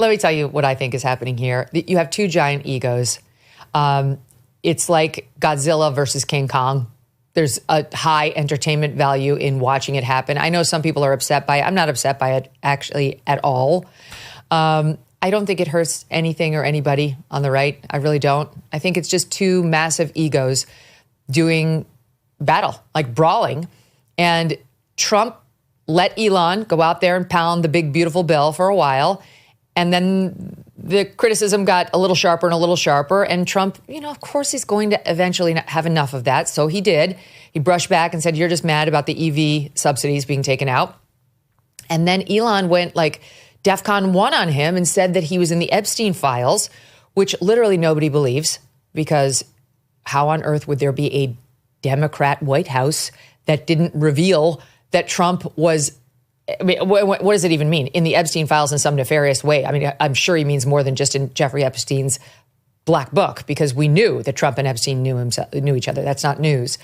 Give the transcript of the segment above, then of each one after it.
Let me tell you what I think is happening here. You have two giant egos. It's like Godzilla versus King Kong. There's a high entertainment value in watching it happen. I know some people are upset by it. I'm not upset by it actually at all. I don't think it hurts anything or anybody on the right. I really don't. I think it's just two massive egos doing battle, like brawling. And Trump let Elon go out there and pound the big, beautiful bill for a while. And then the criticism got a little sharper and a little sharper. And Trump, of course, he's going to eventually have enough of that. So he did. He brushed back and said, you're just mad about the EV subsidies being taken out. And then Elon went like DEFCON 1 on him and said that he was in the Epstein files, which literally nobody believes, because how on earth would there be a Democrat White House that didn't reveal that Trump was, I mean, what does it even mean? In the Epstein files in some nefarious way. I mean, I'm sure he means more than just in Jeffrey Epstein's black book, because we knew that Trump and Epstein knew each other. That's not news.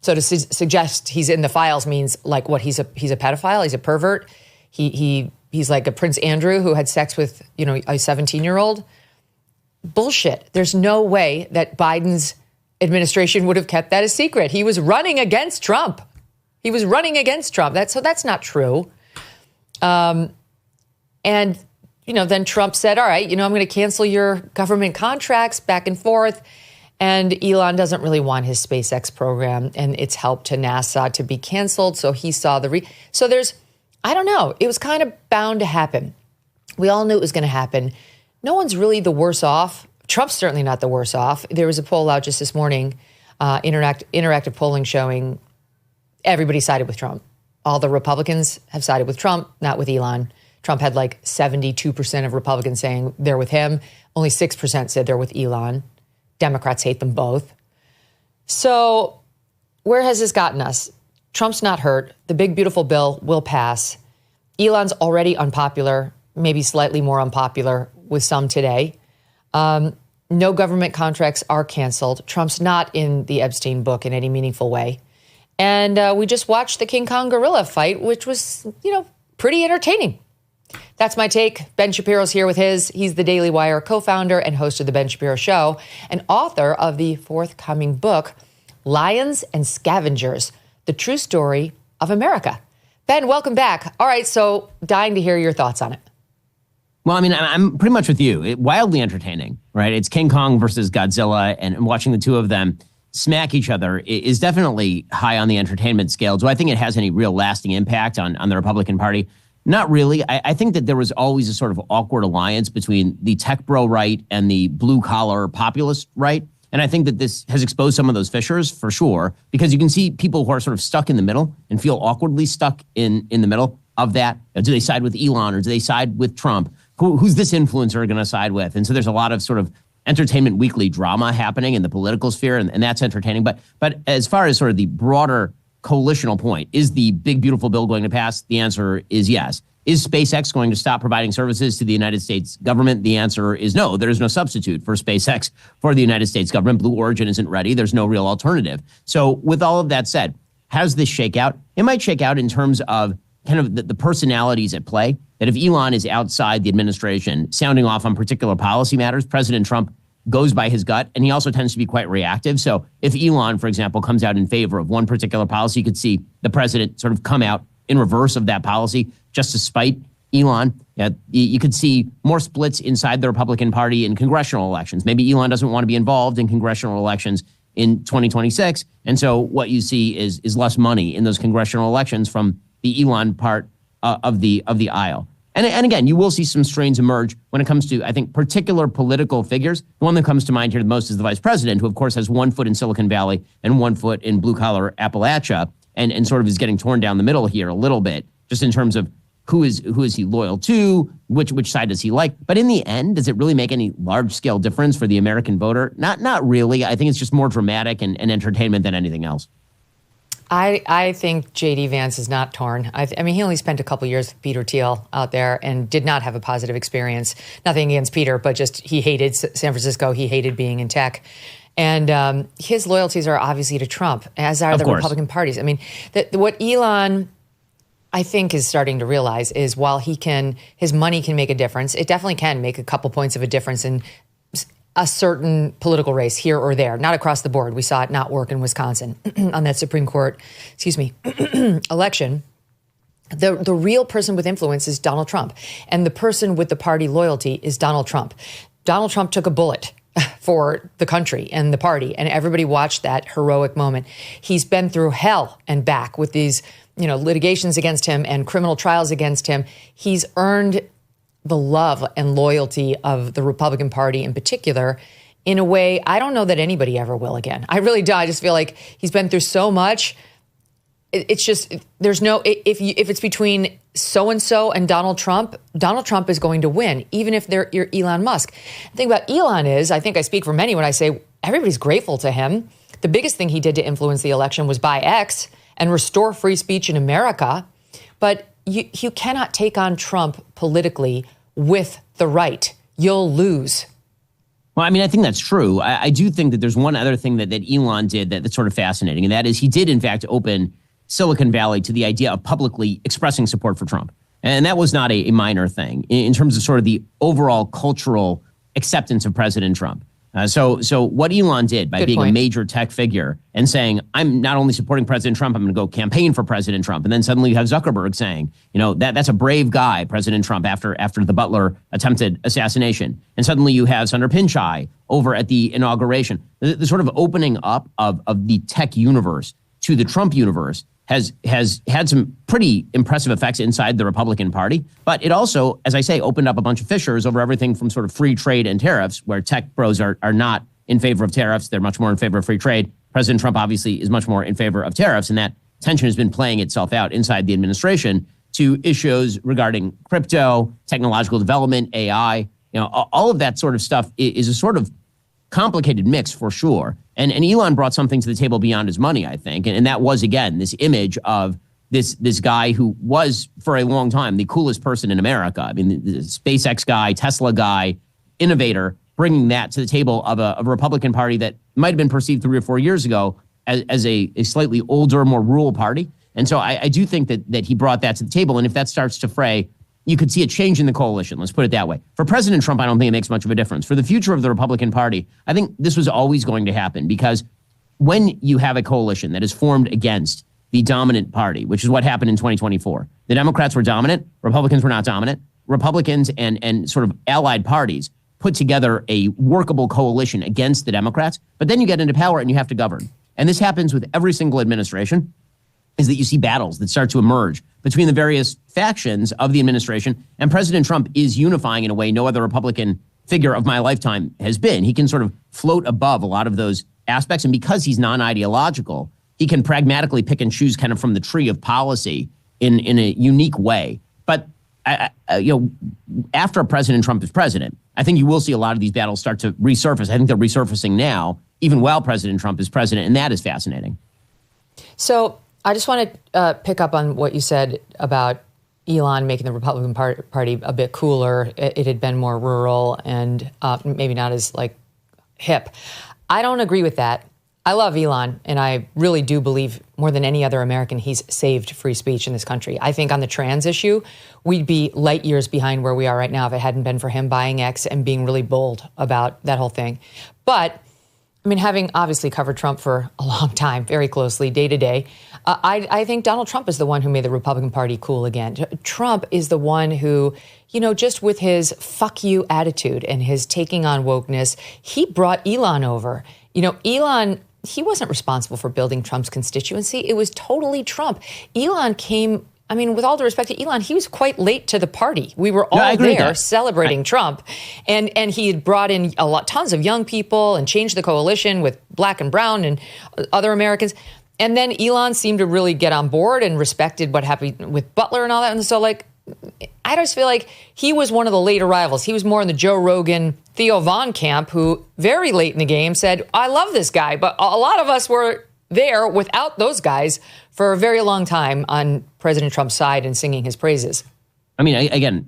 So to suggest he's in the files means like what? He's a pedophile. He's a pervert. He's like a Prince Andrew who had sex with, a 17-year-old. Bullshit. There's no way that Biden's administration would have kept that a secret. He was running against Trump. That's not true. And then Trump said, all right, I'm going to cancel your government contracts back and forth. And Elon doesn't really want his SpaceX program and its help to NASA to be canceled. So he saw so I don't know. It was kind of bound to happen. We all knew it was going to happen. No one's really the worse off. Trump's certainly not the worse off. There was a poll out just this morning, interactive polling showing everybody sided with Trump. All the Republicans have sided with Trump, not with Elon. Trump had like 72% of Republicans saying they're with him. Only 6% said they're with Elon. Democrats hate them both. So where has this gotten us? Trump's not hurt. The big, beautiful bill will pass. Elon's already unpopular, maybe slightly more unpopular with some today. No government contracts are canceled. Trump's not in the Epstein book in any meaningful way. And we just watched the King Kong gorilla fight, which was, pretty entertaining. That's my take. Ben Shapiro's here with his. He's the Daily Wire co-founder and host of The Ben Shapiro Show and author of the forthcoming book, Lions and Scavengers, The True Story of America. Ben, welcome back. All right, so dying to hear your thoughts on it. Well, I mean, I'm pretty much with you. Wildly entertaining, right? It's King Kong versus Godzilla, and watching the two of them smack each other is definitely high on the entertainment scale. Do I think it has any real lasting impact on the Republican Party? Not really. I think that there was always a sort of awkward alliance between the tech bro right and the blue-collar populist right. And I think that this has exposed some of those fissures for sure, because you can see people who are sort of stuck in the middle and feel awkwardly stuck in the middle of that. Do they side with Elon or do they side with Trump? Who's this influencer going to side with? And so there's a lot of sort of Entertainment Weekly drama happening in the political sphere, and that's entertaining. But as far as sort of the broader coalitional point, is the big, beautiful bill going to pass? The answer is yes. Is SpaceX going to stop providing services to the United States government? The answer is no. There is no substitute for SpaceX for the United States government. Blue Origin isn't ready. There's no real alternative. So with all of that said, how does this shake out? It might shake out in terms of kind of the personalities at play, that if Elon is outside the administration sounding off on particular policy matters, President Trump goes by his gut, and he also tends to be quite reactive. So if Elon, for example, comes out in favor of one particular policy, you could see the president sort of come out in reverse of that policy just to spite Elon. You could see more splits inside the Republican Party in congressional elections. Maybe Elon doesn't want to be involved in congressional elections in 2026. And so what you see is less money in those congressional elections from the Elon part of the aisle. And again, you will see some strains emerge when it comes to, I think, particular political figures. The one that comes to mind here the most is the vice president, who, of course, has 1 foot in Silicon Valley and 1 foot in blue-collar Appalachia, and sort of is getting torn down the middle here a little bit, just in terms of who is he loyal to, which side does he like. But in the end, does it really make any large-scale difference for the American voter? Not really. I think it's just more dramatic and entertainment than anything else. I think J.D. Vance is not torn. I mean, he only spent a couple years with Peter Thiel out there and did not have a positive experience. Nothing against Peter, but just he hated San Francisco. He hated being in tech. And his loyalties are obviously to Trump, as are the Republican parties. I mean, what Elon I think is starting to realize is while his money can make a difference, it definitely can make a couple points of a difference in a certain political race here or there, not across the board. We saw it not work in Wisconsin on that Supreme Court, election. The real person with influence is Donald Trump. And the person with the party loyalty is Donald Trump. Donald Trump took a bullet for the country and the party, and everybody watched that heroic moment. He's been through hell and back with these, litigations against him and criminal trials against him. He's earned the love and loyalty of the Republican Party in particular in a way I don't know that anybody ever will again. I really do. I just feel like he's been through so much. It's just, there's no, if it's between so-and-so and Donald Trump is going to win, even if you're Elon Musk. The thing about Elon is, I think I speak for many when I say everybody's grateful to him. The biggest thing he did to influence the election was buy X and restore free speech in America. But you cannot take on Trump politically with the right. You'll lose. Well, I mean, I think that's true. I do think that there's one other thing that Elon did that's sort of fascinating, and that is he did, in fact, open Silicon Valley to the idea of publicly expressing support for Trump. And that was not a minor thing in terms of sort of the overall cultural acceptance of President Trump. So what Elon did by being a major tech figure and saying, I'm not only supporting President Trump, I'm going to go campaign for President Trump. And then suddenly you have Zuckerberg saying, that's a brave guy, President Trump, after the Butler attempted assassination. And suddenly you have Sundar Pichai over at the inauguration. The sort of opening up of the tech universe to the Trump universe has had some pretty impressive effects inside the Republican Party. But it also, as I say, opened up a bunch of fissures over everything from sort of free trade and tariffs, where tech bros are not in favor of tariffs. They're much more in favor of free trade. President Trump obviously is much more in favor of tariffs, and that tension has been playing itself out inside the administration to issues regarding crypto, technological development, AI. All of that sort of stuff is a sort of complicated mix for sure. And Elon brought something to the table beyond his money, I think. And that was, again, this image of this guy who was, for a long time, the coolest person in America. I mean, the SpaceX guy, Tesla guy, innovator, bringing that to the table of a Republican Party that might have been perceived 3 or 4 years ago as a slightly older, more rural party. And so I do think that he brought that to the table. And if that starts to fray, you could see a change in the coalition. Let's put it that way. For President Trump, I don't think it makes much of a difference. For the future of the Republican Party, I think this was always going to happen, because when you have a coalition that is formed against the dominant party, which is what happened in 2024, the Democrats were dominant, Republicans were not dominant. Republicans and sort of allied parties put together a workable coalition against the Democrats, but then you get into power and you have to govern. And this happens with every single administration, is that you see battles that start to emerge between the various factions of the administration. And President Trump is unifying in a way no other Republican figure of my lifetime has been. He can sort of float above a lot of those aspects. And because he's non-ideological, he can pragmatically pick and choose kind of from the tree of policy in a unique way. But, after President Trump is president, I think you will see a lot of these battles start to resurface. I think they're resurfacing now, even while President Trump is president. And that is fascinating. So I just want to pick up on what you said about Elon making the Republican Party a bit cooler. It had been more rural and maybe not as hip. I don't agree with that. I love Elon, and I really do believe more than any other American he's saved free speech in this country. I think on the trans issue, we'd be light years behind where we are right now if it hadn't been for him buying X and being really bold about that whole thing. But I mean, having obviously covered Trump for a long time, very closely, day to day, I think Donald Trump is the one who made the Republican Party cool again. Trump is the one who, just with his fuck you attitude and his taking on wokeness, he brought Elon over. Elon, he wasn't responsible for building Trump's constituency. It was totally Trump. Elon came, with all due respect to Elon, he was quite late to the party. We were all there celebrating Trump. And he had brought in tons of young people and changed the coalition with Black and Brown and other Americans. And then Elon seemed to really get on board and respected what happened with Butler and all that. And so, I just feel like he was one of the late arrivals. He was more in the Joe Rogan, Theo Vaughn camp, who very late in the game said, I love this guy. But a lot of us were there without those guys for a very long time on President Trump's side and singing his praises. I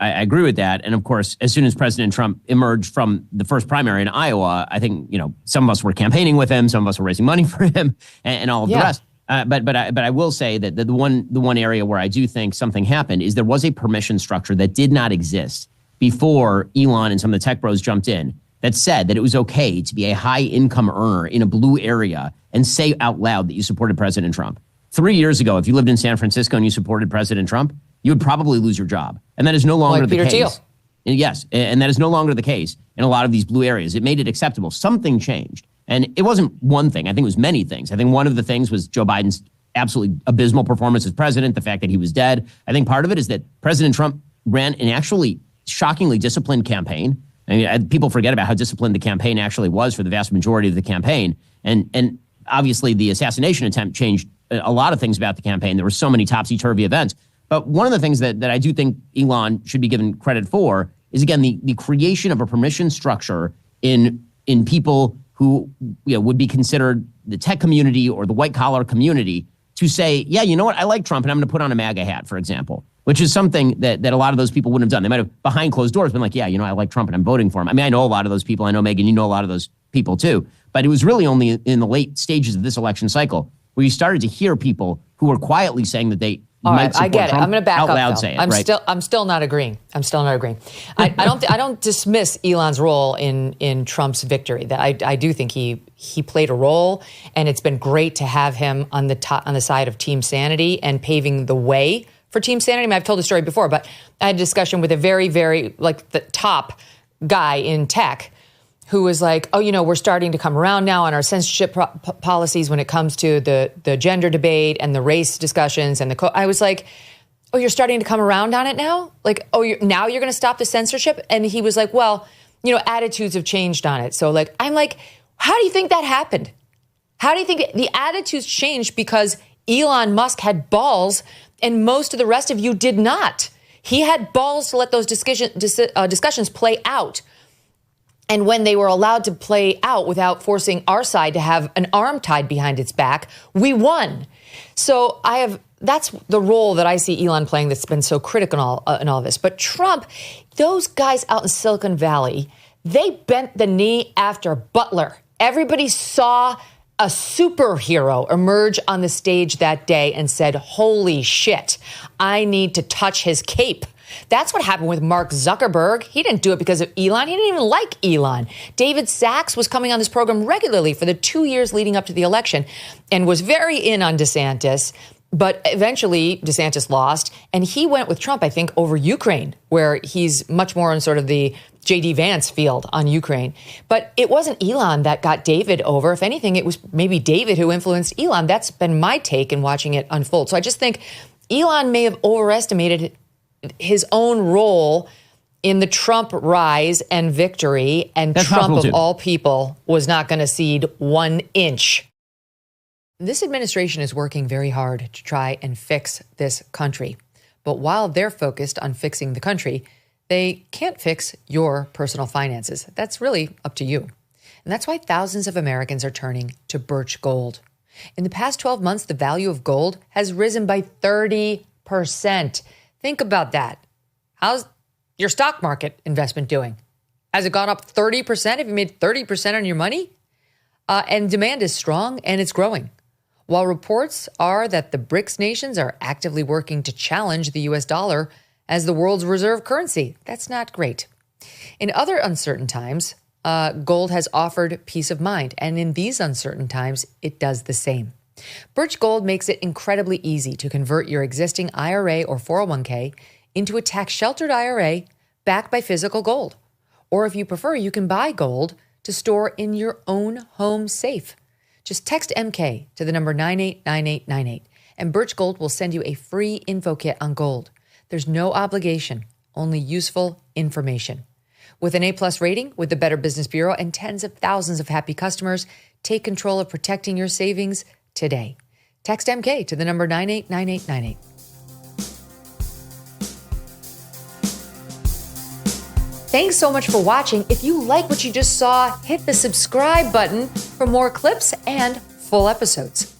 agree with that. And of course, as soon as President Trump emerged from the first primary in Iowa, I think, some of us were campaigning with him. Some of us were raising money for him and all of the rest. But I will say that the one area where I do think something happened is there was a permission structure that did not exist before Elon and some of the tech bros jumped in that said that it was okay to be a high income earner in a blue area and say out loud that you supported President Trump. 3 years ago, if you lived in San Francisco and you supported President Trump, you would probably lose your job. And that is no longer the case. Yes, and that is no longer the case in a lot of these blue areas. It made it acceptable. Something changed. And it wasn't one thing. I think it was many things. I think one of the things was Joe Biden's absolutely abysmal performance as president, the fact that he was dead. I think part of it is that President Trump ran an actually shockingly disciplined campaign. I mean, people forget about how disciplined the campaign actually was for the vast majority of the campaign. And obviously the assassination attempt changed a lot of things about the campaign. There were so many topsy-turvy events. But one of the things that I do think Elon should be given credit for is, again, the creation of a permission structure in people who would be considered the tech community or the white-collar community to say, yeah, you know what, I like Trump, and I'm going to put on a MAGA hat, for example, which is something that a lot of those people wouldn't have done. They might have, behind closed doors, been like, yeah, I like Trump, and I'm voting for him. I mean, I know a lot of those people. I know, Megyn, you know a lot of those people, too. But it was really only in the late stages of this election cycle where you started to hear people who were quietly saying that they might support I get it. Trump. I'm going to back out up. Loud say it, I'm still not agreeing. I don't dismiss Elon's role in Trump's victory. That I do think he played a role, and it's been great to have him on the side of Team Sanity and paving the way for Team Sanity. I mean, I've told the story before, but I had a discussion with a very, very the top guy in tech who was like, oh, we're starting to come around now on our censorship policies when it comes to the gender debate and the race discussions. And I was like, oh, you're starting to come around on it now? Like, oh, now you're going to stop the censorship? And he was like, well, attitudes have changed on it. So I'm like, how do you think that happened? How do you think the attitudes changed because Elon Musk had balls and most of the rest of you did not? He had balls to let those discussions play out. And when they were allowed to play out without forcing our side to have an arm tied behind its back, we won. So that's the role that I see Elon playing that's been so critical in all this. But Trump, those guys out in Silicon Valley, they bent the knee after Butler. Everybody saw a superhero emerge on the stage that day and said, holy shit, I need to touch his cape. That's what happened with Mark Zuckerberg. He didn't do it because of Elon. He didn't even like Elon. David Sachs was coming on this program regularly for the 2 years leading up to the election and was very in on DeSantis. But eventually DeSantis lost, and he went with Trump, I think, over Ukraine, where he's much more on sort of the J.D. Vance field on Ukraine. But it wasn't Elon that got David over. If anything, it was maybe David who influenced Elon. That's been my take in watching it unfold. So I just think Elon may have overestimated his own role in the Trump rise and victory, and that's Trump, of all people, was not going to cede 1 inch. This administration is working very hard to try and fix this country. But while they're focused on fixing the country, they can't fix your personal finances. That's really up to you. And that's why thousands of Americans are turning to Birch Gold. In the past 12 months, the value of gold has risen by 30%. Think about that. How's your stock market investment doing? Has it gone up 30%? Have you made 30% on your money? And demand is strong and it's growing. While reports are that the BRICS nations are actively working to challenge the U.S. dollar as the world's reserve currency, that's not great. In other uncertain times, gold has offered peace of mind. And in these uncertain times, it does the same. Birch Gold makes it incredibly easy to convert your existing IRA or 401k into a tax-sheltered IRA backed by physical gold. Or if you prefer, you can buy gold to store in your own home safe. Just text MK to the number 989898, and Birch Gold will send you a free info kit on gold. There's no obligation, only useful information. With an A+ rating with the Better Business Bureau and tens of thousands of happy customers, take control of protecting your savings today. Text MK to the number 989898. Thanks so much for watching. If you like what you just saw, hit the subscribe button for more clips and full episodes.